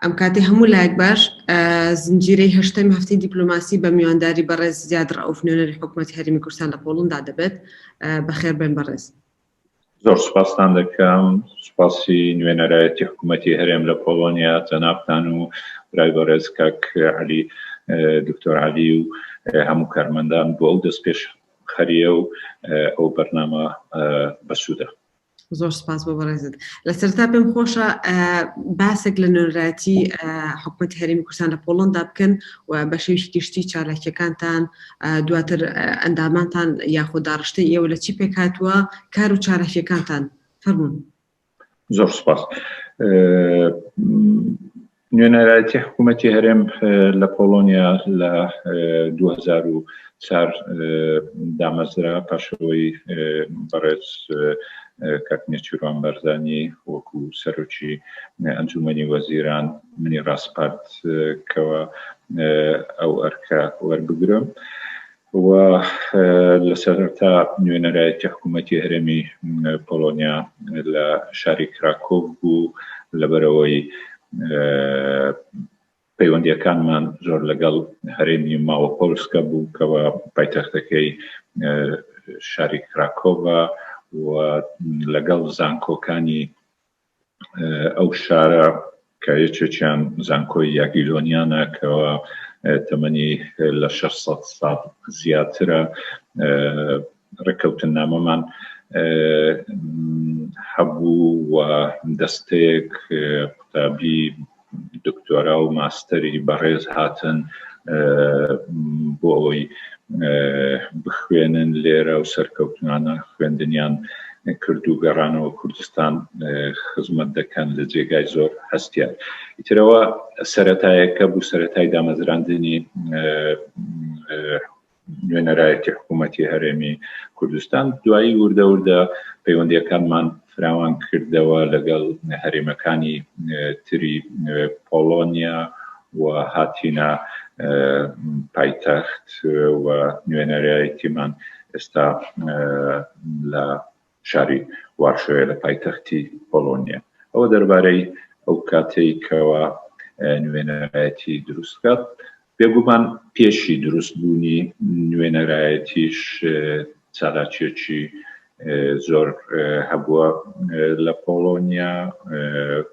ئەم کاتی هەموو لایەک باش زنجیرەی هەشتەمی هەفتەی دیپلۆماسی بە میوانداری بەڕێز زیاد ڕەئوف نوێنەری حکوومەتی هەرێمی کوردستان لە پۆڵندا دەبێت. بەخێر بێن بەڕێز. زۆر سوپاستان دەکەم، سوپاسی نوێنەرایەتی حکوومەتی هەرێم لە پۆڵۆنیا جەنابتان و برای بەڕێز کاک عەلی دکتۆر عەلی و هەموو کارمەندان بۆ ئەو دەست پێش خەریە و ئەو بەرنامە بەسوودە. زۆر سپاس بۆ بەڕێزت. لە سەرتا پێم خۆشە باسێک لە نوێنەرایەتی حکوومەتی هەرێمی کوردستان لە پۆڵەندا بکەن و بە شێوەیەکی گشتی چالاکیەکانتان دواتر ئەندامانتان یاخود داڕشتەی ئێوە لە چی پێک هاتووە کار و چالاکیەکانتان فەرموون. زۆر سپاس. نوێنەرایەتی حکوومەتی هەرێم لە پۆڵۆنیا لە 2004 دامەزرا پاشەوەی بەڕێز کاک نێچیروان بەرزانی وەکو سەرۆکی ئەنجومەنی وەزیران منی ڕاستپارت کەوە ئەو ئەرکە وەربگرم و لە سەرەتا نوێنەرایەتی حکوومەتی هەرێمی پۆڵۆنیا لە شاری کراکۆڤ بوو لەبەرەوەی پەیوەندیەکانمان زۆر لەگەڵ هەرێمی ماوەپۆلسکە بوو کەوە پایتەختەکەی شاری کراکۆڤە و لەگەڵ زانکۆکانی ئەو شارە کە یەکێکیان زانکۆی یاگیلۆنیانە کەوە تەمەنی لە 600 ساڵ زیاترە. ڕێکەوتنامەمان هەبوو و دەستەیەک قوتابی دکتۆرا و ماستەری بەڕێز هاتن بۆ ئەوەی بخوێنن لێرە و سەرکەوتنانە خوێندنیان کرد و گەڕانەوە کوردستان خزمەت دەکەن لە جێگای زۆر هەستیار. ئیترەوە سەرەتایەکە بوو سەرەتای دامەزراندنی نوێنەرایەتی حکوومەتی هەرێمی کوردستان. دوایی وردە وردە پەیوەندیەکانمان فراوان کردەوە لەگەڵ هەرێمەکانی تری پۆڵۆنیا و هاتینە پایتەخت و نوێنەرایەتیمان ئێستا لە شاری وارشۆیە لە پایتەختی پۆڵۆنیا. ئەوە دەربارەی ئەو کاتەی کەوە نوێنەرایەتی دروستکات. بێگومان پێشی دروستبوونی نوێنەرایەتیش چالاکیەکی زۆر هەبووە لە پۆڵۆنیا.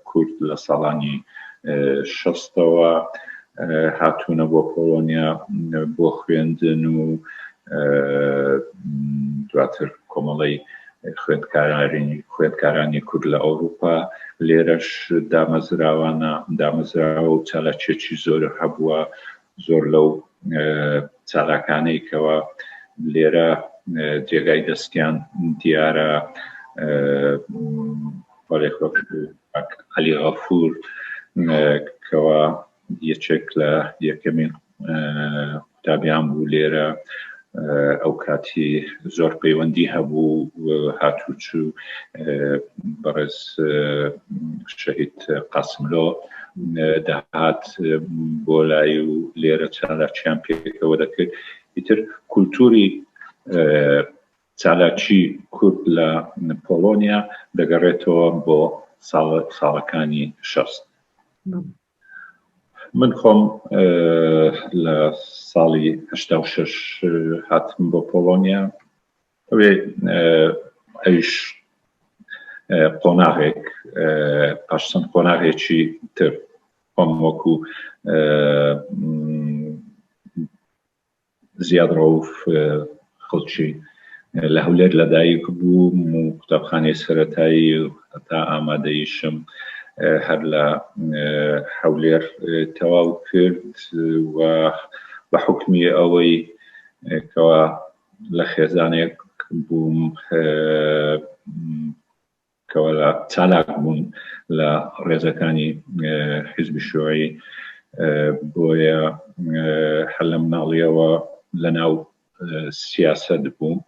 کورد لە ساڵانی 60ەوە هاتوونە بۆ پۆڵۆنیا بۆ خوێندن و دواتر کۆمەڵی خوێندکارانی کورد لە ئەوروپا لێرەش دامەزراوە و چالاکیەکی زۆر هەبووە. زۆر لەو چالاکانەی کەوە لێرە جێگای دەستیان دیارە عەلی غەفور کەوە یەکێک لە یەکەمین قوتابیان بوو لێرە. ئەو کاتی زۆر پەیوەندی هەبوو هاتووچوو بەڕێز شەهید قاسملۆ دەهات بۆ لای و لێرە چالاکیان پێکەوە دەکرد. ئیتر کولتوری چالاکی کورد لە پۆڵۆنیا دەگەڕێتەوە بۆ ساڵەکانی 60. من خۆم لە ساڵی 86 هاتم بۆ پۆڵۆنیا. ئەویش قۆناغێک پاشچەند قۆناغێکی تر خۆم وەکو زیاد ڕەوف خەڵکی لە هەولێر لەدایک بووم و قوتابخانەی سەرەتایی هەتا ئامادەییشم هەر لە هەولێر تەواو کرد و بە حکمی ئەوەی کەوە لە خێزانێک بووم کەوە لە چالاک بوون لە ڕێزەکانی حیزبی شیووعی بۆیە هەر لە مناڵیەوە لەناو سیاسەت بووم.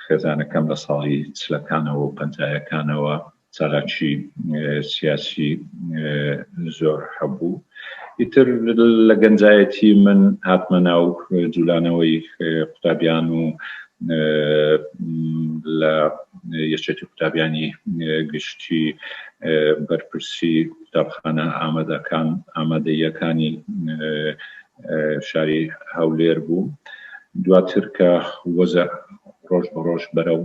خێزانەکەم لە ساڵی چلەکانەوە و پەنجایەکانەوە چالاکی سیاسی زۆر هەبوو. ئیتر لە گەنجایەتی من هاتمە ناو جوولانەوەی قوتابیان و لە یەکێتی قوتابیانی گشتی بەرپرسی قوتابخانە ئامادەییەکانی شاری هەولێر بوو. دواتر کە وەزە ڕۆژ بە ڕۆژ بەرەو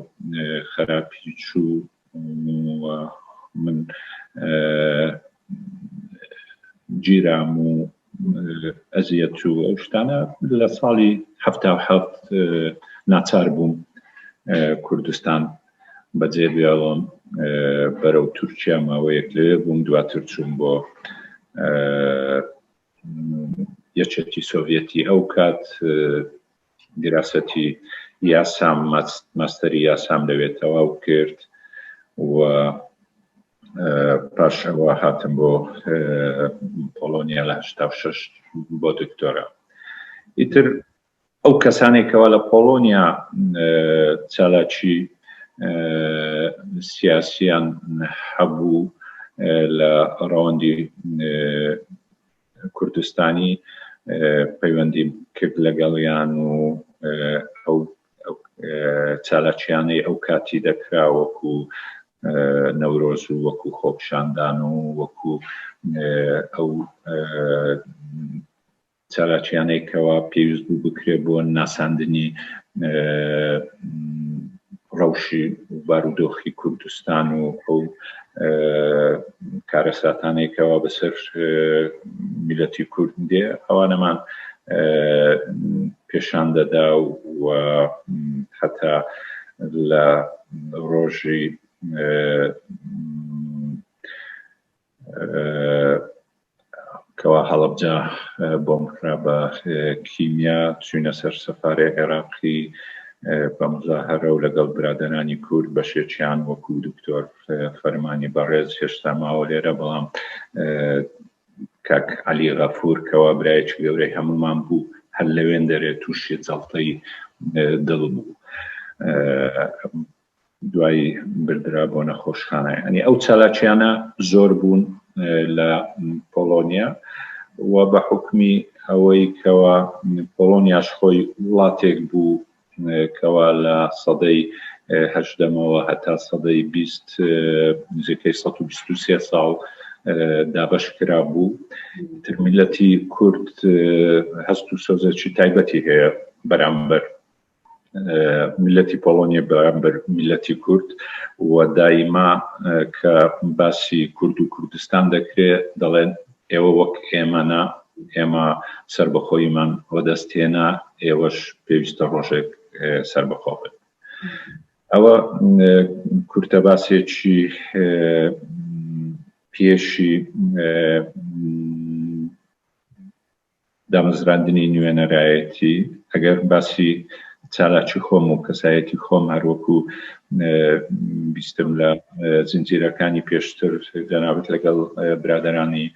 خراپی چوو من گیرام و ئەزیەت و ئەو شتانە لە ساڵی 77 ناچار بووم کوردستان بەجێ بێڵم بەرەو تورکیا ماوەیەک لێ بووم. دواتر چووم بۆ یەکێتی سۆڤێتی ئەو کات دیراسەتی یاسام ماستەری یاسام لەوێ تەواو کرد و پاش ئەوە هاتم بۆ پۆلۆنیا لە 86 بۆ دکتۆرا. ئیتر ئەو کەسانێکەوە لە پۆلۆنیا چالاکی سیاسیان هەبوو لە ڕەوەندی کوردستانی پەیوەندیم کرد لەگەڵیان و ئەو چالاکیانەی ئەو کاتی دەکرا وەکو نەورۆز و وەکو خۆپیشاندان و وەکو ئەو چالاکیانەی کەوا پێویست بوو بکرێ بۆ ناساندنی ڕەوشی بارودۆخی کوردستان و ئەو کارەساتانێکەوە بەسەر میلەتی کورد دێ ئەوانەمان پێشان دەدا و هەتا لە ڕۆژی کەوا هەڵەبجە بۆم کرا بە کیمیا چوونە سەر سەفارەی عێراقی بە مزاهرە و لەگەڵ برادەرانی کورد بەشێکیان وەکو دکتۆر فەرمانی بەڕێز هێشتا ماوە لێرە، بەڵام کاک عەلی غەفور کەوا برایەکی گەورەی هەمومان بوو هەر لەوێن دەرێ تووشی جەڵتەی دڵ بوو، دوایی بردرا بۆ نەخۆشخانە. ئەنی ئەو چالاکیانە زۆر بوون لە پۆلۆنیا و بە حکمی ئەوەی کەوا پۆلۆنیاش خۆی وڵاتێک بوو کەوا لە سەدەی هەژدەمەوە هەتا سەدەی 20 نزیکەی 123 ساڵ دابەش کرا بوو. تر میلەتی کورد هەست و سۆزێکی تایبەتی هەیە بەرامبەر میلەتی پۆلۆنیا بەرامبەر میلەتی کورد و دایما کە باسی کورد و کوردستان دەکرێت دەڵێن ئێوە وەک ئێمەنا، ئێمە سربەخۆیمان وەدەستێنا، ئێوەش پێویستە ڕۆژێک سربەخۆ بن. ئەوە کورتە باسێکی پێشی دامەزراندنی نوێنەرایەتی. ئەگەر باسی چالاکی خۆم و کەسایەتی خۆم هەروەکو بیستم لە زنجیرەکانی پێشتر دەنابێت لەگەڵ برادەرانی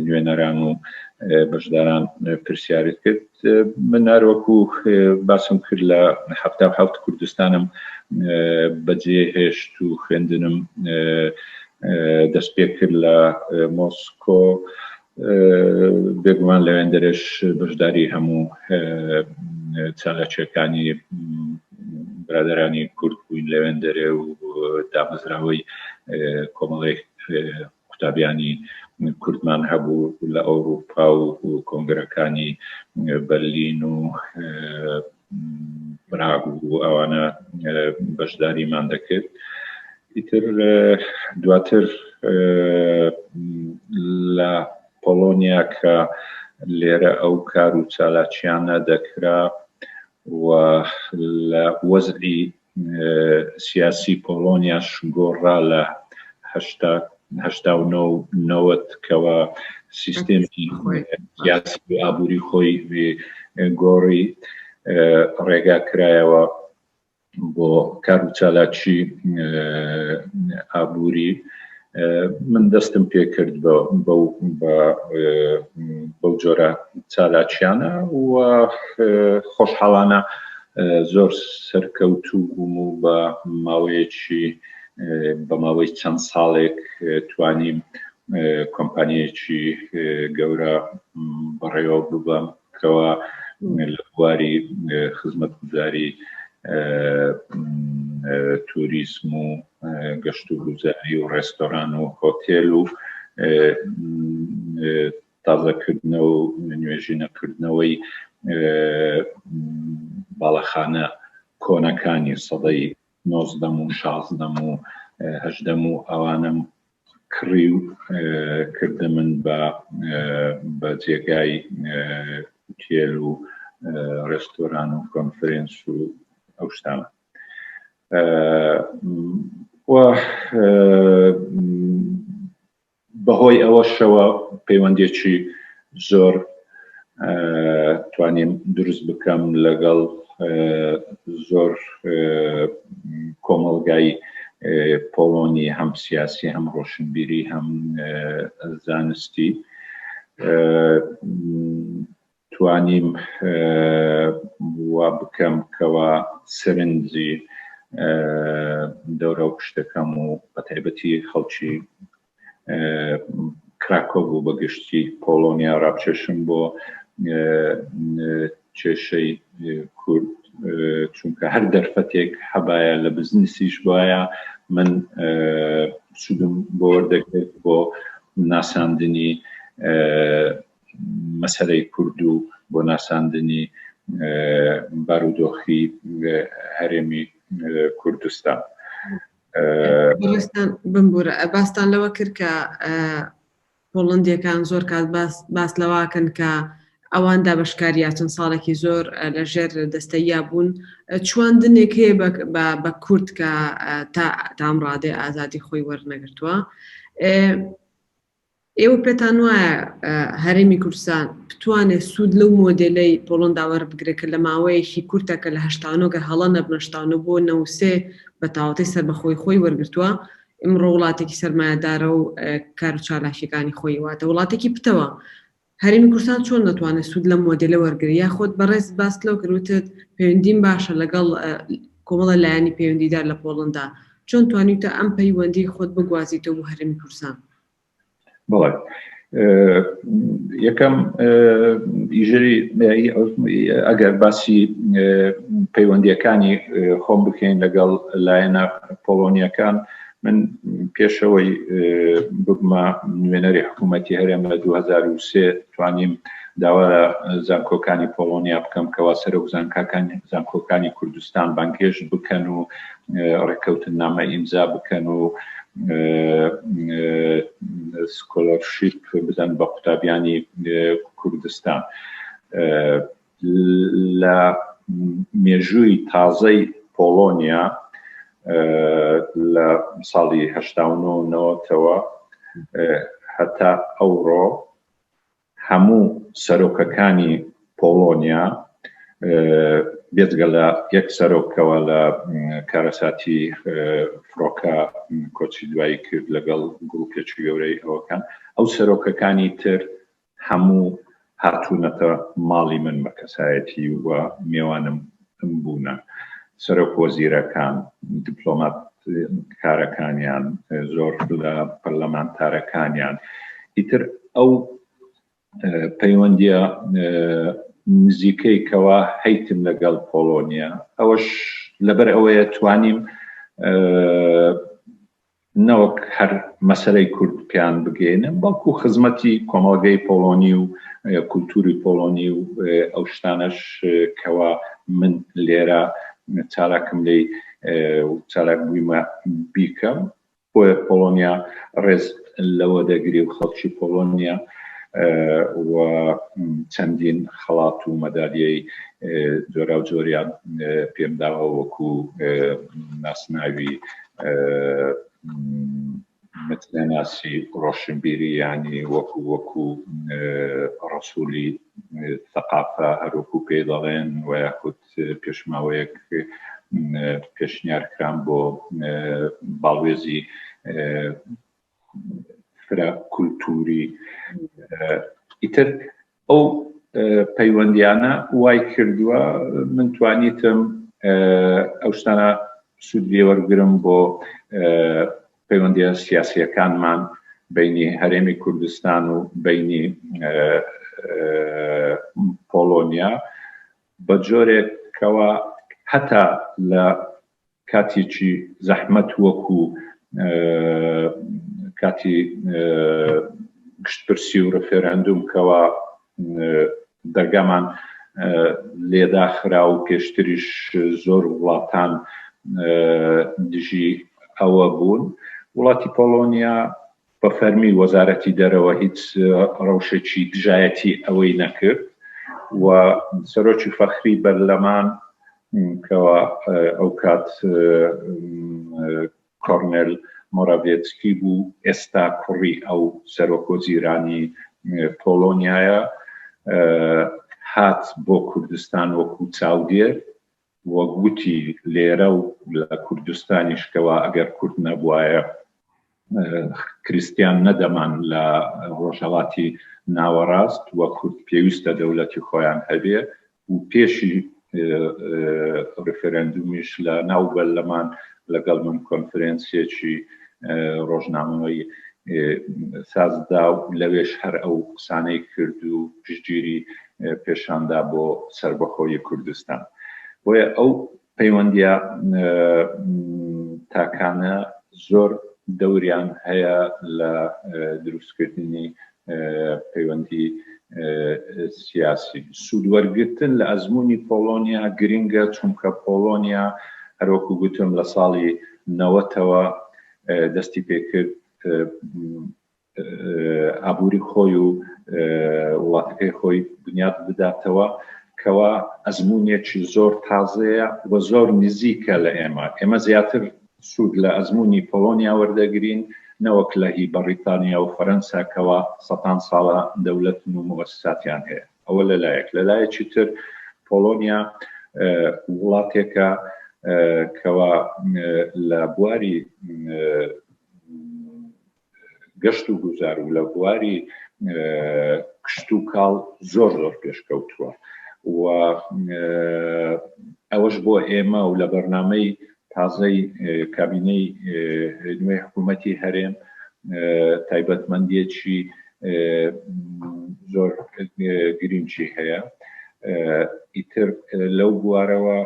نوێنەران و بەشداران پرسیارت کرد، من هەروەکو باسم کرد لە 77 کوردستانم بەجێ هێشت و خوێندنم دەست پێ کرد لە مۆسکۆ، بێگومان لەوێن دەرێش بەشداری هەموو چالاکیەکانی برادەرانی کورد بووین لەوێن دەرێ و دامەزراوەی کۆمەڵێک قوتابیانی کوردمان هەبوو لە ئەوروپا و کۆنگرەکانی بەرلین و براگ و ئەوانە بەشداریمان دەکرد. ئیتر دواتر لە پۆلۆنیا کە لێرە ئەو کار و چالاکیانە دەکرا و لە وەزعی سیاسی پۆلۆنیاش گۆڕا لە 89 کەوا سیستێمی سیاسی ئابووری خۆی گۆڕی، ڕێگا کرایەوە بۆ کار و چالاکی ئابووری. من دەستم پێ کرد بەو جۆرە چالاکیانە و خۆشحاڵانە زۆر سەرکەوتوو بووم و بە ماوەی چەند ساڵێک توانیم کۆمپانیەکی گەورە بەڕێوە ببەم کەوا لە بواری خزمەتگوزاری توریسم و گەشت و گوزاری و ڕێستۆران و هۆتێل و تازەکردنەوە و نوێژینەکردنەوەی باڵەخانە کۆنەکانی سەدەی 19 و 16 و 18 و ئەوانم کڕی و کردە من بە جێگای هۆتێل و ڕێستۆران و کۆنفرێنس و ئەو شتانە بەهۆی ئەوەشەوە پەیوەندێکی زۆر توانیم دروست بکەم لەگەڵ زۆر کۆمەڵگای پۆڵۆنی هەم سیاسی هەم ڕۆشنبیری هەم زانستی توانیم وا بکەم کەوا سەرنجی دەورە و پشتەکەم و بەتایبەتی خەڵکی کراکۆڤ و بەگشتی پۆڵۆنیا ڕابچێشم بۆ کێشەی کورد چونکە هەر دەرفەتێک هەبایە لە بزنسیش بایە من سودم بۆ وەردەگرێت بۆ ناساندنی مەسەلەی کورد و بۆ ناساندنی بارودۆخی هەرێمی کوردستان. بمبورە باستان لەوە کرد کە پۆڵەندیەکان زۆر کات باس لەواکەن کە ئەوان دابەشکاریە چەند ساڵێکی زۆر لەژێر دەستەییا بوون چواندنێک هەیە بە کورد کە تا ئەمڕادێ ئازادی خۆی وەرنەگرتووە. ئێوە پێتان وایە هەرێمی کوردستان بتوانێت سوود لەو مۆدێلەی پۆڵەندا وەربگرێت کە لە ماوەیەکی کورتەکە لە هەشتانۆگە هەڵە نەبنە شتانە بۆ 93 بە تاوەتەی سەربەخۆی خۆی وەرگرتووە ئمڕۆ وڵاتێکی سەرمایەدارە و کار و چالاکیەکانی خۆی واتە وڵاتێکی پتەوە. هەرێمی کوردستان چۆن دەتوانێت سوود لە مۆدێلە وەرگری یاخۆت بەڕێز باس لەو کردوتت پەیوەندیم باشە لەگەڵ کۆمەڵە لایەنی پەیوەندیدار لە پۆڵەندا چۆن توانیتە ئەم پەیوەندی خۆت بگوازیتەوە بۆ هەرێمی کوردستان؟ بەڵێ یەکەم ئیژەری ئەگەر باسی پەیوەندیەکانی خۆم بکەین لەگەڵ لایەنە پۆڵۆنیەکان من پێشەوەی ببمە نوێنەری حکوومەتی هەرێم لە 2003 توانیم داوا زانکۆکانی پۆڵۆنیا بکەم کەوا سەرۆک زانکۆکانی کوردستان بانگێژ بکەن و ڕێکەوتن نامە ئیمزا بکەن و سکۆلەرشیپ بدەن بە قوتابیانی کوردستان. لە مێژووی تازەی پۆڵۆنیا لە ساڵی 89ەوە هەتا ئەوڕۆ هەموو سەرۆکەکانی پۆڵۆنیا بێجگە لە یەک سەرۆکەوە لە کارەساتی فڕۆکە کۆچی دوایی کرد لەگەڵ گروپێکی گەورەی ئەوەکان ئەو سەرۆکەکانی تر هەموو هاتوونەتە ماڵی من بە کەسایەتی وە میێوانم بوونە سەرۆک وەزیرەکان دیپلۆمات کارەکانیان زۆر لە پەرلەمانتارەکانیان ئیتر ئەو پەیوەندیە نزیکەی کەوا هەیتم لەگەڵ پۆڵۆنیا ئەوەش لەبەر ئەوەیە توانیم نەوەک هەر مەسەلەی کورد پیان بگەێنم بەڵکو خزمەتی کۆمەڵگەی پۆڵۆنی و کولتوری پۆڵۆنی و ئەو شتانەش کەوا من لێرە چالاکم لێی چالاک بوویمە بیکەم بۆیە پۆڵۆنیا ڕێز لەوە دەگری و خەڵکی پۆڵۆنیا و چەندین خەڵات و مەدالیەی جۆرا و جۆریان پێم داوە وەکو ناسناوی متنەناسی ڕۆشنبیری ینی وەکو ڕەسوولی ثەقافە هەروەکو پێ دەڵێن و یاخود پێشماوەیەک پێشنیارکران بۆ باڵوێزی فرە کولتوری ئیتر ئەو پەیوەندیانە وای کردووە من توانیتم ئەو شتانە سوودی وەرگرم بۆ پەیوەندیە سیاسیەکانمان بینی هەرێمی کوردستان و بینی پۆڵۆنیا بە جۆرێکەوە هەتا لە کاتێکی زەحمەت وەکو کاتی گشتپرسی و ڕفێرەندوم کەوا دەرگامان لێداخرا و پێشتریش زۆر وڵاتان دژی ئەوە بوون وڵاتی پۆلۆنیا بە فەرمی وەزارەتی دەرەوە هیچ ڕەوشێکی دژایەتی ئەوەی نەکرد و سەرۆکی فەخری بەرلەمان کەوا ئەو کات کۆرنێل مۆراڤێتسکی بوو ئێستا کوڕی ئەو سەرۆکوەزیرانی پۆلۆنیایە هات بۆ کوردستان وەکو چاودێر وە گوتی لێرە و لە کوردستانیشکەوە ئەگەر کورد نەبوایە کریستیان نەدەمان لە ڕۆژهەڵاتی ناوەڕاست وە کورد پێویستە دەوڵەتی خۆیان هەبێ و پێشی ڕفێرەندومیش لە ناو بەرلەمان لەگەڵ من کۆنفرێنسیەکی ڕۆژنامەوەی سازدا و لەوێش هەر ئەو قسانەی کرد و پشتگیری پێشاندا بۆ سربەخۆیی کوردستان بۆیە ئەو پەیوەندیە تاکانە زۆر دەوریان هەیە لە دروستکردنی پەیوەندی سیاسی سوودوەرگرتن لە ئەزمموی پۆلۆنیا گرنگە چونکە پۆلۆنیا هەروەکو گوتم لە ساڵی 90ەوە دەستی پێکرد ئابووری خۆی و وڵاتەکەی خۆی بنیاد بداتەوە کەوا ئەزممویەکی زۆر تازەیە و زۆر نزیکە لە ئێمە زیاتر سوود لە ئەزمموی پۆلۆنیا وەردەگرین نەوەک لە هی بەریتانیا و فەرەنسا کەوا سەتان ساڵە دەوڵەت و مؤسساتیان هەیە ئەوە لەلایەک لەلایەکی تر پۆلۆنیا وڵاتێکە کەوا لە بواری گەشت و گوزار و لە بواری کشت و کاڵ زۆر پێشکەوتووە و ئەوەش بۆ ئێمە و لە بەرنامەی تازەی کابینەی نوێی حکوومەتی هەرێم تایبەتمەندیەکی زۆر گرنگی هەیە ئیتر لەو بوارەوە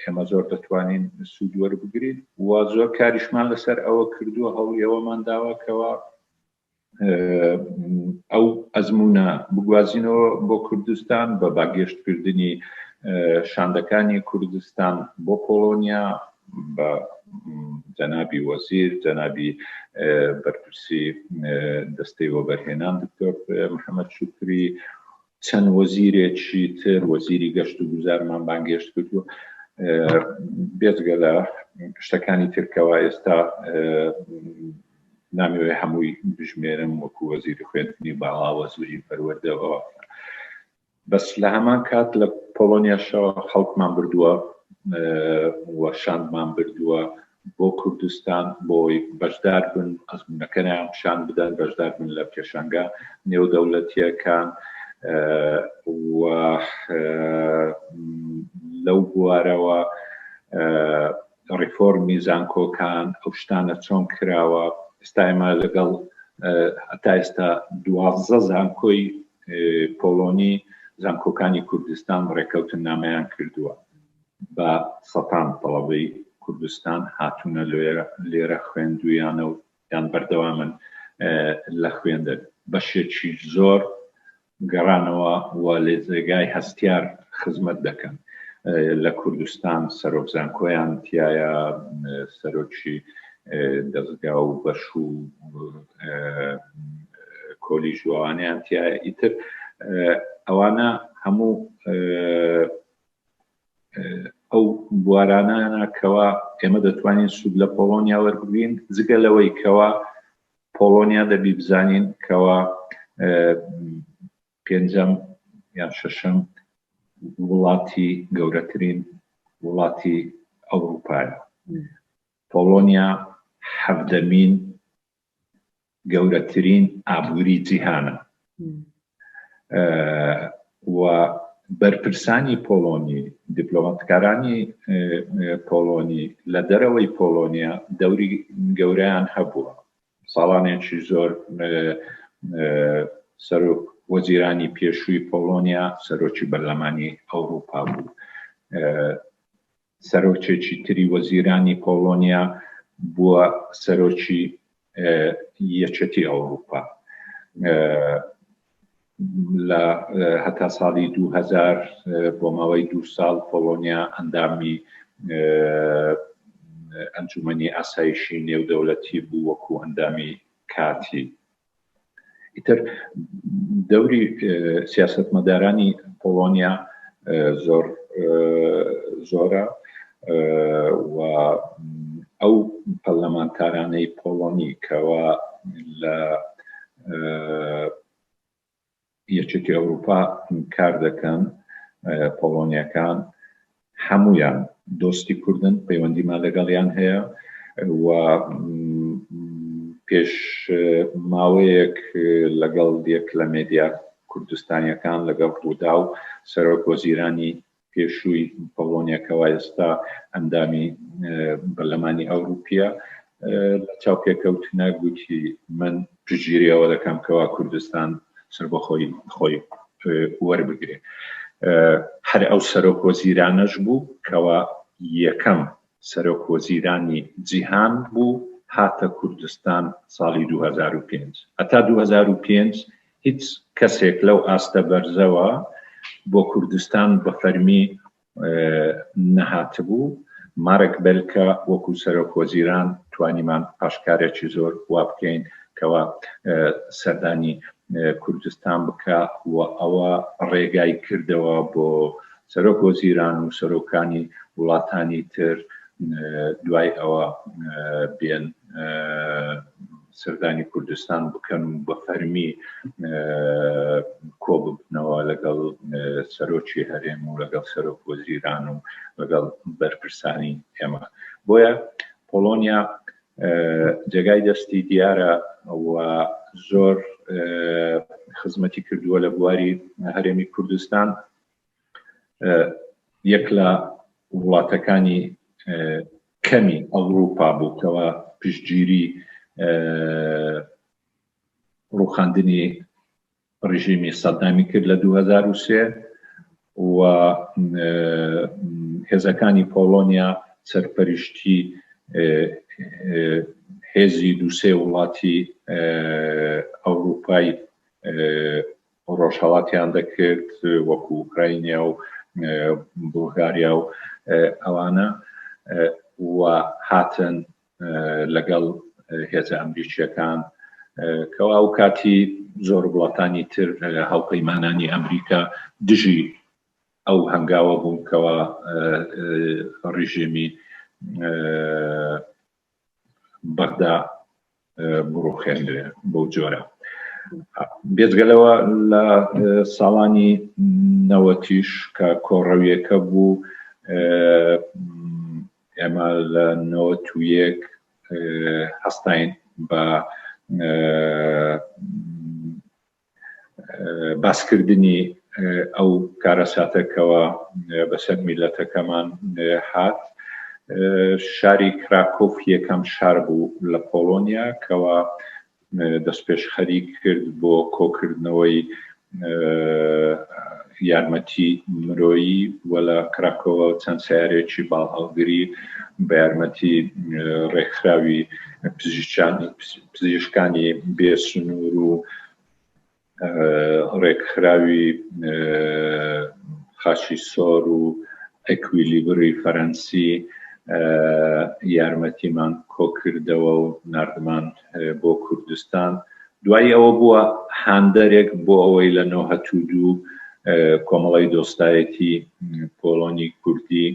ئێمە زۆر دەتوانین سوود وەربگرین و زۆر کاریشمان لەسەر ئەوە کردووە هەوڵیەوەمان داواکەوە ئەو ئەزممونە بگوازینەوە بۆ کوردستان بە باگەشتکردنی شاندەکانی کوردستان بۆ پۆلۆنیا بە جەنابی وەزیر جەنابی بەرپرسی دەستەی وەبەرهێنان دکتۆر محەممەد شوکری چەند وەزیرێکی تر وەزیری گەشت و گوزارمان بانگێشت کردووە بێجگە لە شتەکانی ترکەوە ئێستا نامەوێ هەمووی بژمێرم وەکو وەزیری خوێندنی باڵا وەزیری پەروەردەوە بەس لە هەمان کات لە پۆلۆنیاشەوە خەڵکمان بردووە و شاندمان بردووە بۆ کوردستان بۆی بەشدار بن ئەزمونەکەیان شان بدەن بەشدار بن لە پێشانگا نێودەوڵەتیەکان و لەو بوارەوە ڕیفۆرمی زانکۆکان ئەو شتانە چۆن کراوە ئێستا ئێمە لەگەڵ هەتا ئێستا 12 زانکۆی پۆلۆنی زانکۆکانی کوردستان ڕێکەوتن نامەیان کردووە بە سەتان تەڵەبەی کوردستان هاتوونە لێرە خوێندویانە و یان بەردەوامن لە خوێندن بەشێکی زۆر گەڕانەوە و لە جێگای هەستیار خزمەت دەکەن لە کوردستان سەرۆک زانکۆیان تایە سەرۆکی دەستگا و بەش و کۆلیژ و ئەوانیان تایە ئیتر ئەوانە هەموو ئەو بوارانانە کەوا ئێمە دەتوانین سوود لە پۆلۆنیا وەربگرین جگە لەوەی کەوا پۆلۆنیا دەبی بزانین کەوا پێنجەم یان شەشەم وڵاتی گەورەترین وڵاتی ئەوروپایە پۆلۆنیا حەڤدەمین گەورەترین ئابووری جیهانە و بەرپرسانی پۆلۆنی دیپلۆماتکارانی پۆلۆنی لە دەرەوەی پۆلۆنیا دەوری گەورەیان هەبووە ساڵانێکی زۆر سەرۆک وەزیرانی پێشووی پۆلۆنیا سەرۆکی بەرلەمانی ئەوروپا بوو سەرۆکێکی تری وەزیرانی پۆلۆنیا بووە سەرۆکی یەکێتی ئەوروپا لە هەتا ساڵی 2000 بۆ ماوەی 2 ساڵ پۆلۆنیا ئەندامی ئەنجومەنی ئاسایشی نێودەوڵەتی بوو وەکو ئەندامی کاتی. ئیتر دەوری سیاسەتمەدارانی پۆلۆنیا زۆرە و ئەو پەرلەمانتارانەی پۆلۆنی کەوا لە یەکێتی ئەوروپا کار دەکەن پۆلۆنیەکان هەمویان دۆستی کوردن پەیوەندیمان لەگەڵیان هەیە و پێش ماوەیەک لەگەڵ یەک لە مێدیا کوردستانیەکان لەگەڵ ڕوودا و سەرۆک وەزیرانی پێشووی پۆلۆنیەکەوە ئێستا ئەندامی پەرلەمانی ئەوروپیە لە چاوپێکەوتنە گوتی من پشتگیریەوە دەکەم کەوا کوردستان سەر بە خۆی وەربگرێ. هەر ئەو سەرۆک وەزیرانەش بوو کەوا یەکەم سەرۆک وەزیرانی جیهان بوو هاتە کوردستان ساڵی 2005. هەتا 2005 هیچ کەسێک لەو ئاستە بەرزەوە بۆ کوردستان بە فەرمی نەهاتبوو. مارک بێلکە وەکو سەرۆک وەزیران توانیمان پاشکارێکی زۆر وا بکەین کەوا سەردانی کوردستان بکە و ئەوە ڕێگای کردەوە بۆ سەرۆک وەزیران و سەرۆکانی وڵاتانی تر دوای ئەوە بێن سەردانی کوردستان بکەن و بە فەرمی کۆ ببنەوە لەگەڵ سەرۆکی هەرێم و لەگەڵ سەرۆک وەزیران و لەگەڵ بەرپرسانی ئێمە. بۆیە پۆلۆنیا جێگای دەستی دیارە و زۆر خزمەتی کردووە لە بواری هەرێمی کوردستان. یەک لە وڵاتەکانی کەمی ئەوروپا بووکەوە پشتگیری ڕووخاندنی ڕژیمی سەدامی کرد لە 2003 و هێزەکانی پۆلۆنیا سەرپەرشتی هێزی دووسێ وڵاتی ئەوروپای ڕۆژهەڵاتیان دەکرد وەکو ئوکراینیا و بولغاریا و ئەوانە و هاتن لەگەڵ هێزە ئەمریکیەکان کەوا ئەو کاتی زۆر وڵاتانی تر هاوپەیمانانی ئەمریکا دژی ئەو هەنگاوە بوون کەوا ڕژیمی بەغدا بڕوخێنرێ بۆ جۆرە. بێجگەلەوە لە ساڵانی نەوەتیش کە کۆڕەویەکە بوو ئێمە لە 91 هەستاین بە باسکردنی ئەو کارەساتەکەوە بەسەر میلەتەکەمان هات. شاری کراکۆف یەکەم شار بوو لە پۆلۆنیا کەوا دەست پێش خەریک کرد بۆ کۆکردنەوەی یارمەتی مرۆیی و لە کراکۆوە چەند سیارێکی باڵهەڵگری بە یارمەتی ڕێکخراوی پزیشکانی بێسنوور و ڕێکخراوی خاشی سۆر و ئەکویلیبری فەرەنسی یارمەتیمان کۆکردەوە و نردمان بۆ کوردستان. دوای ئەوە بووە هاندەرێک بۆ ئەوەی لە 1992 کۆمەڵی دۆستایەتی پۆلۆنی کوردی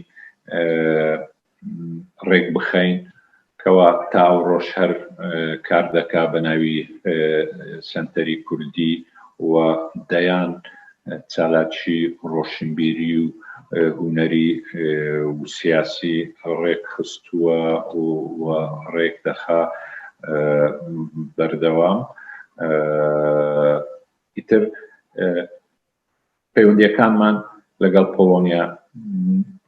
ڕێک بخەین کەوا تا ئەوڕۆژ هەر کار دەکا بە ناوی سەنتەری کوردی و دەیان چالاکی ڕۆشنبیری و هونەری و سیاسی ڕێک خستووە و ڕێک دەخا بەردەوام. ئیتر پەیوەندیەکانمان لەگەڵ پۆلۆنیا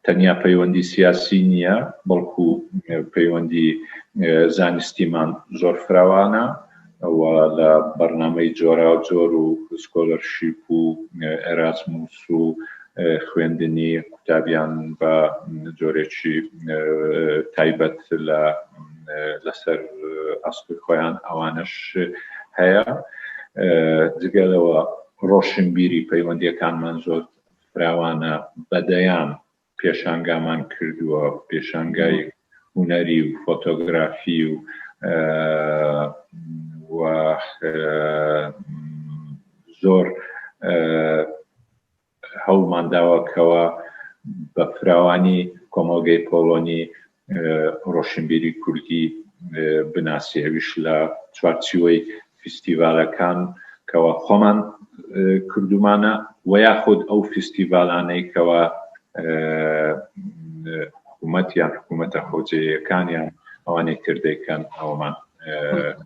تەنیا پەیوەندی سیاسی نییە بەڵکو پەیوەندی زانستیمان زۆر فراوانە و لە بەرنامەی جۆرا جۆر و سکۆلەرشیپ و ئێرازموس و خوێندنی قوتابیان بە جۆرێکی تایبەت لەسەر ئەسڵی خۆیان ئەوانش هەیە. جگەلەوە ڕۆشنبیری پەیوەندیەکانمان زۆر فراوانە بەدەیان پێشانگامان کردووە، پێشانگای هونەری و فۆتۆگرافی و زۆر هەوڵمان داوەکەوە بە فراوانی کۆمەڵگەی پۆلۆنی ڕۆشنبیری کوردی بناسی، ئەویش لە چوارچوەی فیستیڤالەکان کەوە خۆمان کردومانە و یاخود ئەو فیستیڤالانەی کەوە حکوومەتە خۆجێیەکانیان ئەوانەی کردەکەن ئەومان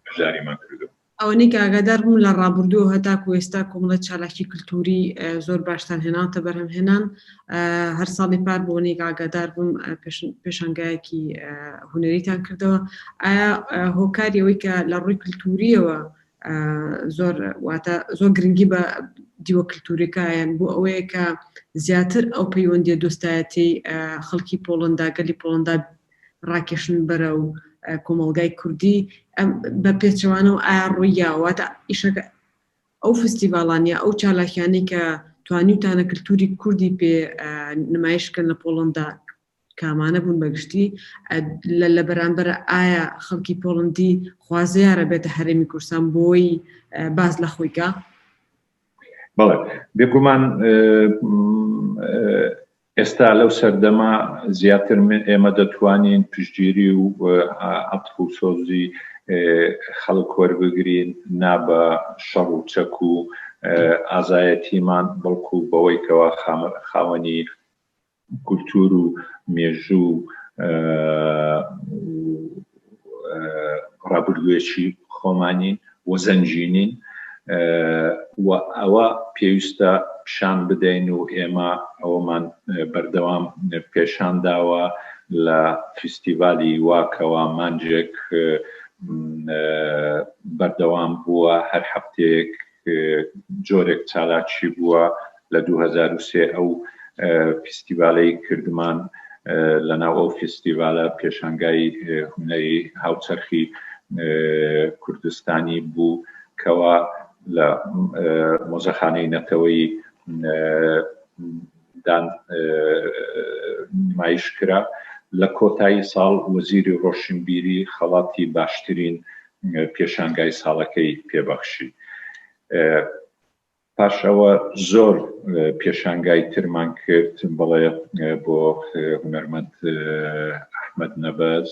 بەژاریمان کردو. ئەوەی کە ئاگادار بووم لە ڕابردووە هەتاکو ئێستا کۆمەڵە چالاکی کللتوری زۆر باشتان هێناوتە بەرهەمهێنان. هەر ساڵی پار بۆنێک ئاگادار بووم پێشانگایەکی هونەریتان کردەوە. ئایا هۆکاری ئەوەی کە لە ڕووی کللتوریەوە زۆر گرنگی بە دیوە کللتوریەکەیان بۆ ئەوەیە کە زیاتر ئەو پەیوەندیە دۆستایەتی خەڵکی پۆڵندا گەلی پۆڵندا ڕاکێشن بەرە و کۆمەڵگای کوردی بە پێچەوانەوە ئایا ڕوویاواتە ئیشەکە ئەو فستیڤالانیا ئەو چالاکیانی کە توانیوتانە کللتوری کوردی پێ نمایشکەن لە پۆڵندا کامانە بوون بەگشتی لە بەرامبەر ئایا خەڵکی پۆڵندی خوازیارە بێتە هەرێمی کوردستان بۆی باز لە خۆیکە؟ بەڵێ بێگومان ئێستا لەو سەردەما زیاتر ئێمە دەتوانین پشتگیری و عەتف و سۆزی خەڵک وەربگرین نابە شەڕ و چەک و ئازایەتیمان بەڵکو بەوەی کەوا خاوەنی کولتور و مێژوو ڕابردوویەکی خۆمانین و زەنجینین و ئەوە پێویستە پیشان بدەین و ئێمە ئەوەمان بەردەوام پێشان داوە لە فیستیڤالی واکەوە مانجێک بەردەوام بووە، هەر هەفتەیەک جۆرێک چالاکی بووە. لە 2003 ئەو فیستیڤالەی کردمان لەناو ئەو فیستیڤالە پێشانگای هونەری هاوچەرخی کوردستانی بوو کەوا لە مۆزەخانەی نەتەوەی نمایش کرا. لە کۆتایی ساڵ وەزیری ڕۆشنبیری خەڵاتی باشترین پێشانگای ساڵەکەی پێبەخشی. پاشەوە زۆر پێشانگای ترمان کرد، بەڵێ بۆ هونەرمەند ئەحمەد نەبەز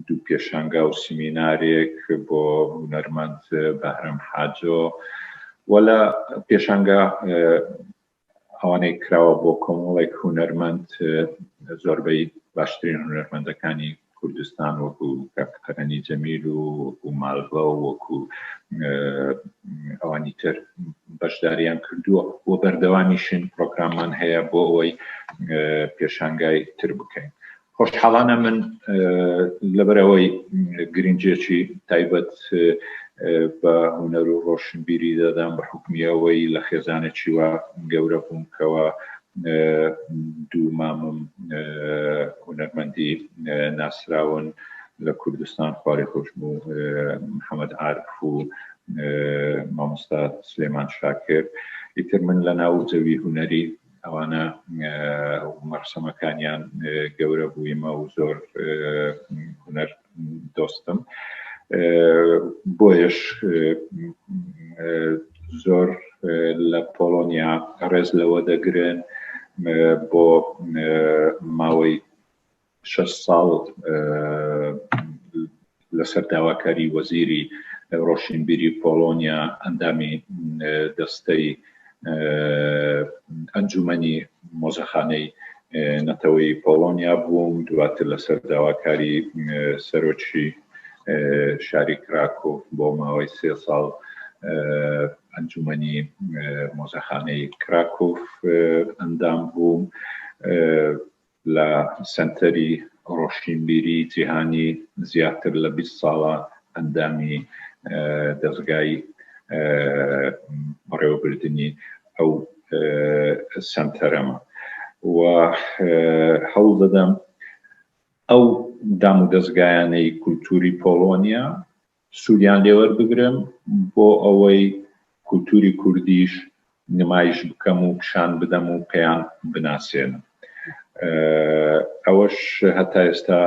دوو پێشانگا و سیمینارێک بۆ هونەرمەند بەهرەم حاجۆ و لە پێشانگا ئەوانەی کراوە بۆ کۆمەڵێک هونەرمەند زۆربەی باشترین هونەرمەندەکانی کوردستان وەکو کاکتەرەنی جەمیل و وەکو مالڤە و وەکو ئەوانی تر بەشداریان کردووە و بەردەوامیشن پرۆگراممان هەیە بۆ ئەوەی پێشانگای تر بکەین. خۆشحاڵانە من لەبەرەوەی گرنگێکی تایبەت بە هونەر و ڕۆشنبیری دەدام بە حکمیەوەی لە خێزانێکی وە گەورە بووم کەوە دوو مامم هونەرمەندی ناسراون لە کوردستان خواری خۆش بوو، محەممەد عارف و مامۆستا سلێمان شاکر. ئیتر من لە ناو جەوی هونەری ئەوانە مەرسەمەکانیان گەورە بوویمە و زۆر هونەر دۆستم، بۆیش زۆر لە پۆلۆنیا ڕێز لەوە دەگرن بۆ ماوەی 6 ساڵ لەسەر داواکاری وەزیری ڕۆشنبیری پۆلۆنیا ئەندامی دەستەی ئەنجومەنی مۆزەخانەی نەتەوەی پۆلۆنیا بووم. دواتر لەسەر داواکاری سەرۆکی شاری کراکۆف بۆ ماوەی 3 ساڵ ئەنجومەنی مۆزەخانەی کراکۆف ئەندام بووم. لە سنتەری ڕۆشنبیری جیهانی زیاتر لە 20 ساڵە ئەندامی دەستگای بەڕێوەبردنی ئەو سنتەرەمە و هەوڵ دەدەم ئەو دام و دەستگایانەی کولتوری پۆڵۆنیا سوودیان لێوەربگرم بۆ ئەوەی کولتوری کوردیش نمایش بکەم و پیشان بدەم و پێیان بناسێنم. ئەوەش هەتا ئێستا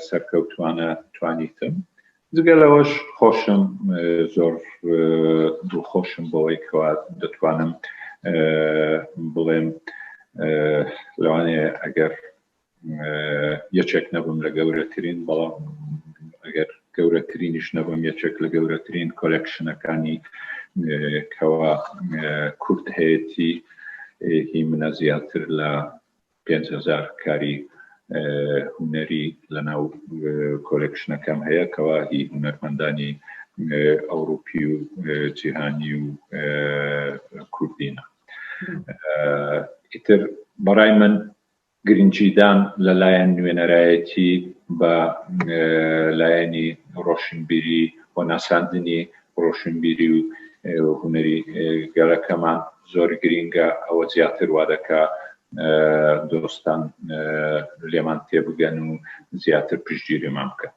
سەرکەوتوانە توانیتم. جگەلەوەش خۆشم زۆر دڵخۆشم بەوەی کەوا دەتوانم بڵێم لەوانەیە ئەگەر یەکێک نەبم لە گەورەترین بەڵام ئەگەر گەورەترینیش نەبم یەکێک لە گەورەترین کۆلێکشنەکانی کەوا کورد هەیەی هی منە زیاتر لە 5,000 کاری هونەری لەناو کۆلێکشنەکەم هەیە کەوا هی هونەرمەندانی ئەوروپی و جیهانی و کوردینە. ئیتر بەڕای من گرنگیدان لەلایەن نوێنەرایەتی بە لایەنی ڕۆشنبیری و ناساندنی ڕۆشنبیری و هونەری گەلەکەمان زۆر گرینگە. ئەوە زیاتر وا دەکا دۆستان لێمان تێبگەن و زیاتر پشتگیریمان بکەن.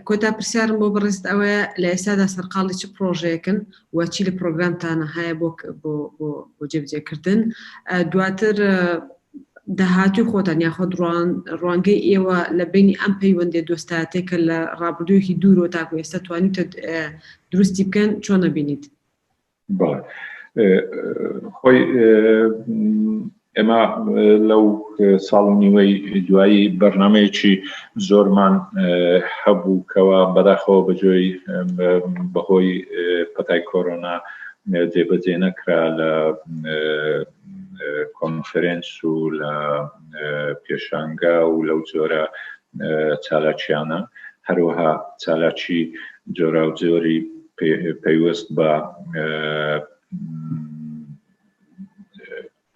کۆتا پرسیارم بۆ بڕست ئەوەیە لە ئێستادا سەرقاڵی چ پرۆژەیەکن و چی لە پرۆگرامتانە هەیە بۆ جێبجێکردن دواتر داهاتوی خۆتان یاخۆ ڕوانگەی ئێوە لە بینی ئەم پەیوەندێ دۆستایەتێکە لە ڕابردوویەکی دوورۆ تاکو ئێستا توانیتە دروستی بکەن چۆن نەبینیت؟ خۆی ئێمە لەو ساڵ و نیوەی دوایی بەرنامەیەکی زۆرمان هەبوو کەوا بەداخەوە بەهۆی پەتای کۆرۆنا جێبەجێ نەکرا لە کۆنفرێنس و لە پێشانگا و لەو جۆرە چالاکیانە هەروەها چالاکی جۆرا و جۆری پەیوەست بە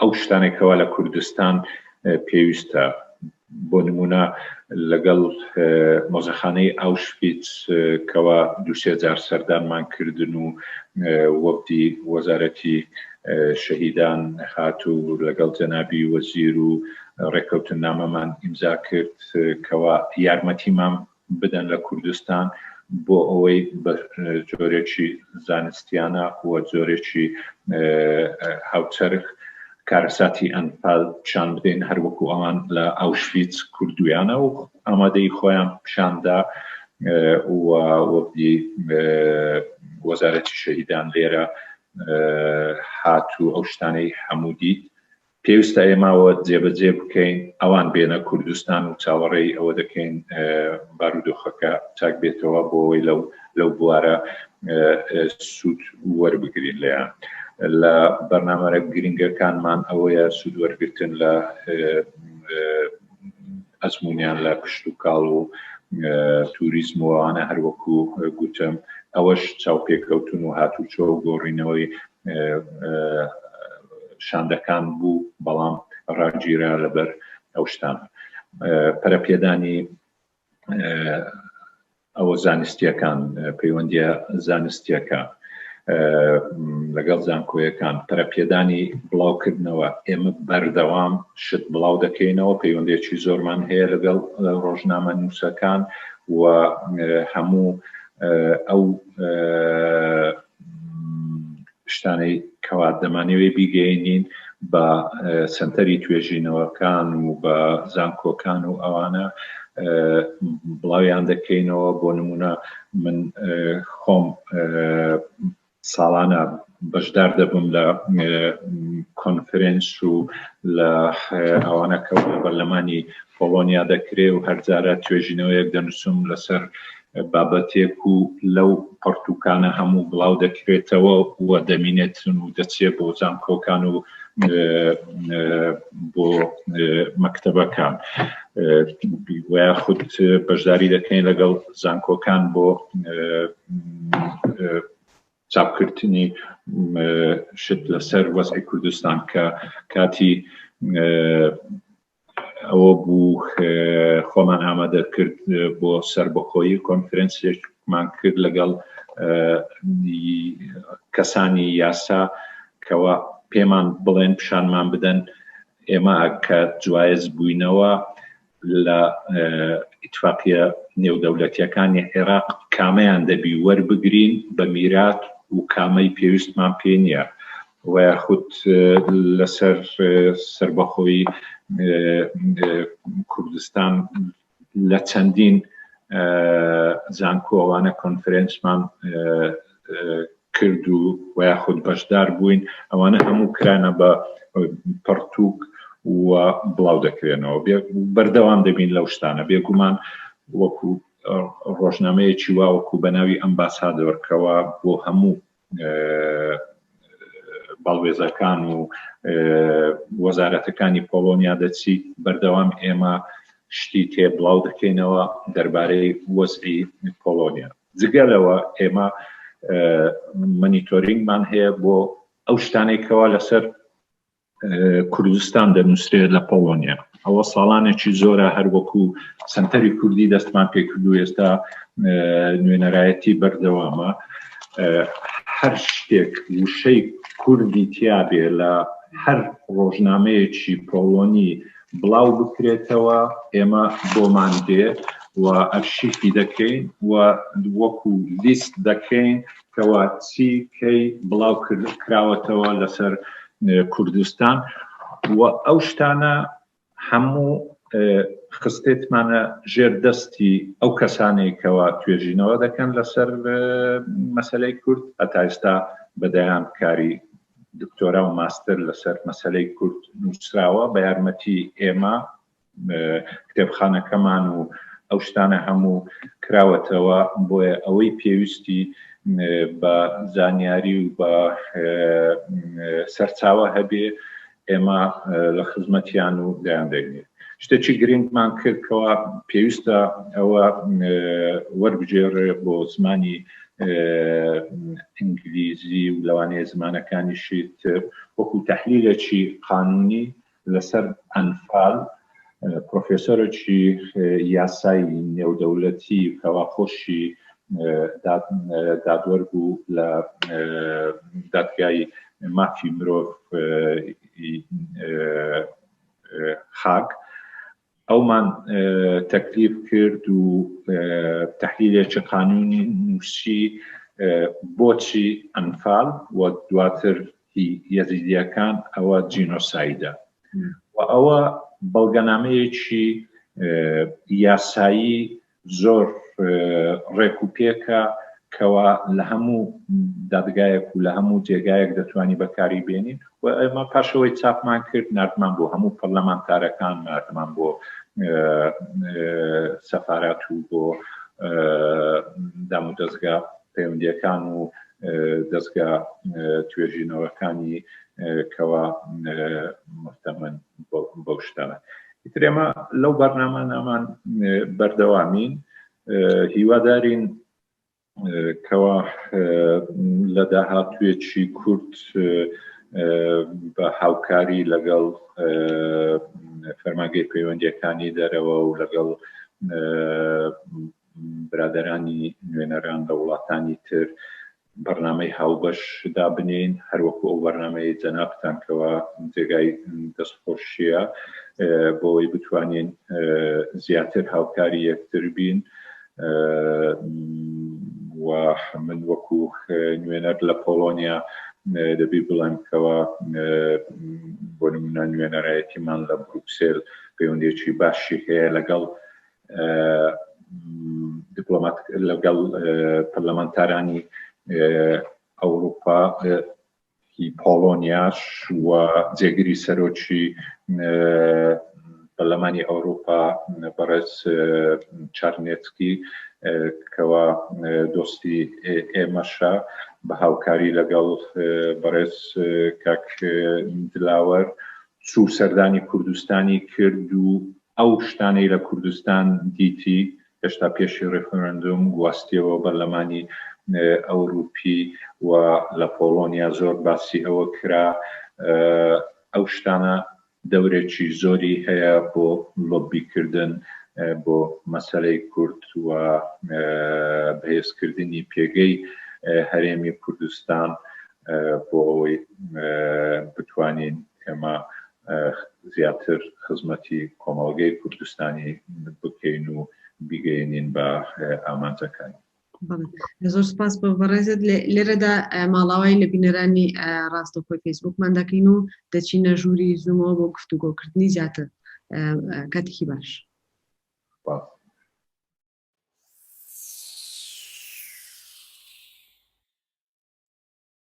ئەو شتانێکەوە لە کوردستان پێویستە. بۆ نمونە لەگەڵ مۆزەخانەی ئاوشڤیتس کەوا 2,000 سەردانمان کردن و وەفدی وەزارەتی شەهیدان هات و لەگەڵ جەنابی وەزیر و ڕێکەوتنامەمان ئیمزا کرد کەوا یارمەتیمان بدەن لە کوردستان بۆ ئەوەی بە جۆرێکی زانستیانە و جۆرێکی هاوچەرخ کارەساتی ئەنفال پیشان بدەین هەروەکو ئەوان لە ئاوشڤیتس کردویانە و ئامادەی خۆیان پیشاندا و وەفدی وەزارەتی شەهیدان لێرە هات و ئەو شتانەی هەموو دیت. پێویستە ئێماوە جێبەجێ بکەین ئەوان بێنە کوردستان و چاوەڕێی ئەوە دەکەین بارودۆخەکە چاک بێتەوە بۆ ئەوەی لەو بوارە سوود وەربگرین لێیان. لە بەرنامەرە گرنگەکانمان ئەوەیە سوود وەرگرتن لە ئەزموونیان لە کشت و کاڵ و توریزم و ئەوانە هەروەکو گوتم ئەوەش چاوپێکەوتن و هاتوچۆ و گۆڕینەوەی شاندەکان بوو بەڵام ڕاگیرا لەبەر ئەو شتانە. پەرەپێدانی ئەوە زانستیەکان پەیوەندیە زانستیەکە لەگەڵ زانکۆیەکان پەرەپێدانی بڵاوکردنەوە ئێمە بەردەوام شت بڵاو دەکەینەوە پەیوەندێکی زۆرمان هەیە لەگەڵ ڕۆژنامە نووسەکان و هەموو ئەو شتانەی کەوا دەمانەوێت بیگەێنین بە سنتەری توێژینەوەکان و بە زانکۆکان و ئەوانە بڵاویان دەکەینەوە. بۆ نمونە من خۆم ساڵانە بەشدار دەبم لە کۆنفرێنس و لە ئەوانە کە بەرلەمانی پۆڵۆنیا دەکرێ و هەرجارە توێژینەوەیەک دەنووسم لەسەر بابەتێک و لەو پەرتوکانە هەموو بڵاو دەکرێتەوە و دەمینێتن و دەچێت بۆ زانکۆکان و بۆ مەکتەبەکان ویا خود بەشداری دەکەین لەگەڵ زانکۆکان بۆ چاپکردنی شت لەسەر وەزعی کوردستان کە کاتی ئەوە بوو خۆمان ئامادە کرد بۆ سەربەخۆیی کۆنفرێنسێکمان کرد لەگەڵ کەسانی یاسا کەوا پێمان بڵێن پیشانمان بدەن ئێمە کە جوایز بووینەوە لە ئیتفاقیە نێودەوڵەتیەکانی عێراق کامەیان دەبی وەربگرین بە میرات و کامەی پێویستمان پێ نییە و یاخود لەسەر سربەخۆی کوردستان لە چەندین زانکۆوانە کۆنفرێنسمان کرد و یاخود بەشدار بووین ئەوانە هەموو کرانە بە پەرتوک و بڵاو دەکرێنەوە بەردەوام دەبین لەو شتانە بێگومان وەکو ڕۆژنامەیەکی وا وەکو بەناوی ئەمباسادۆرکەوە بۆ هەموو باڵوێزەکان و وەزارەتەکانی پۆلۆنیا دەچی بەردەوام ئێمە شتی تێ بڵاو دەکەینەوە دەربارەی وەزعی پۆلۆنیا جگەلەوە ئێمە مەنیتۆرینگمان هەیە بۆ ئەو شتانەی کەوا لەسەر کوردستان دەنووسرێت لە پۆلۆنیا ئەوە ساڵانێکی زۆرە هەر وەکو سنتەری کوردی دەستمان پێکردو ئێستا نوێنەرایەتی بەردەوامە هەر شتێک وشەی کوردی تیابێ لە هەر ڕۆژنامەیەکی پۆلۆنی بڵاو بکرێتەوە ئێمە بۆمان دێ و ئەرشیفی دەکەین و وەکو لیست دەکەین کەوا چی کەی بڵاو کراوەتەوە لەسەر کوردستان و ئەو شتانە هەموو خستێتمانە ژێر دەستی ئەو کەسانەی کەوا توێژینەوە دەکەن لەسەر مەسەلەی کورد هەتا ئێستا بەدەیان کاری دکتۆرا و ماستەر لەسەر مەسەلەی کورد نووسراوە بە یارمەتی ئێمە کتێبخانەکەمان و ئەو شتانە هەموو کراوەتەوە بۆیە ئەوەی پێویستی بە زانیاری و بە سەرچاوە هەبێ ئێمە لە خزمەتیان و دایان دەگرێت شتێکی گرنگمان کردکەوە پێویستە ئەوە وەربژێڕێ بۆ زمانی ئینگلیزی و لەوانەیە زمانەکانیشی تر وەکو تەحلیلێکی قانونی لەسەر ئەنفال پرۆفێسۆرێکی یاسای نێودەوڵەتی کەوا خۆشی دادوەربوو لە دادگای مافی مرۆڤ خاک ئەومان تەکلیف کرد و تەحلیلێکی قانونی نووسی بۆچی ئەنفال و دواتر یەزیدیەکان ئەوە جینۆسایدە و ئەوە بەڵگەنامەیەکی یاسایی زۆر ڕێکوپێکە کەوا لە هەموو دادگایەک و لە هەموو جێگایەک دەتوانی بەکاری بێنین و ئێمە پاشەوەی چاپمان کرد نردمان بۆ هەموو پەرلەمانتارەکان نردمان بۆ سەفارەت و بۆ دام و دەستگا پەیوەندیەکان و دەستگا توێژینەوەکانی کەوا محتەمەن بەو شتانە ئیتر ئێمە لەو بەرنامانەمان بەردەوامین هیوادارین کەوا لە داهاتوێکی کورد بە هاوکاری لەگەڵ فەرمانگەی پەیوەندیەکانی دەرەوە و لەگەڵ برادەرانی نوێنەران لە وڵاتانی تر بەرنامەی هاوبەشدا بنین هەروەکو ئەو بەرنامەی جەنابتان کەوا جێگای دەستخۆشیە بۆەوەی بتوانین زیاتر هاوکاری یەکتر بین و من وەکو نوێنەر لە پۆلۆنیا دەبی بڵێم کەوا بۆ نمونە نوێنەرایەتیمان لە بروکسێل پەیوەندیەکی باشی هەیە لەگەڵ دیپلۆمات لەگەڵ پەرلەمانتارانی ئەوروپا پۆلۆنیاش و جێگیری سەرۆکی پەرلەمانی ئەوروپا بەڕێز چارنێتسکی کەوا دۆستی ئێمەشە بە هاوکاری لەگەڵ بەڕێز کاک دلاوەر چوو سەردانی کوردستانی کرد و ئەو شتانەی لە کوردستان دیتی هێشتا پێشی ڕێفەرەندوم گواستیەوە بەرلەمانی ئەوروپی و لە پۆلۆنیا زۆر باسی ئەوە کرا ئەو شتانە دەورێکی زۆری هەیە بۆ لۆبیکردن بۆ مەسەلەی کورد و بەهێزکردنی پێگەی هەرێمی کوردستان بۆ ئەوەی بتوانین ئێمە زیاتر خزمەتی کۆمەڵگەی کوردستانی بکەین و بیگەێنین بە ئامانجەکانی. زۆر سپاس بۆ بەڕێزت. لێرەدا ماڵاوای لە بینەرانی ڕاستەوخۆی فەیسبووکمان دەکەین و دەچینە ژووری زوومەوە بۆ گفتوگۆکردنی زیاتر. کاتێکی باش.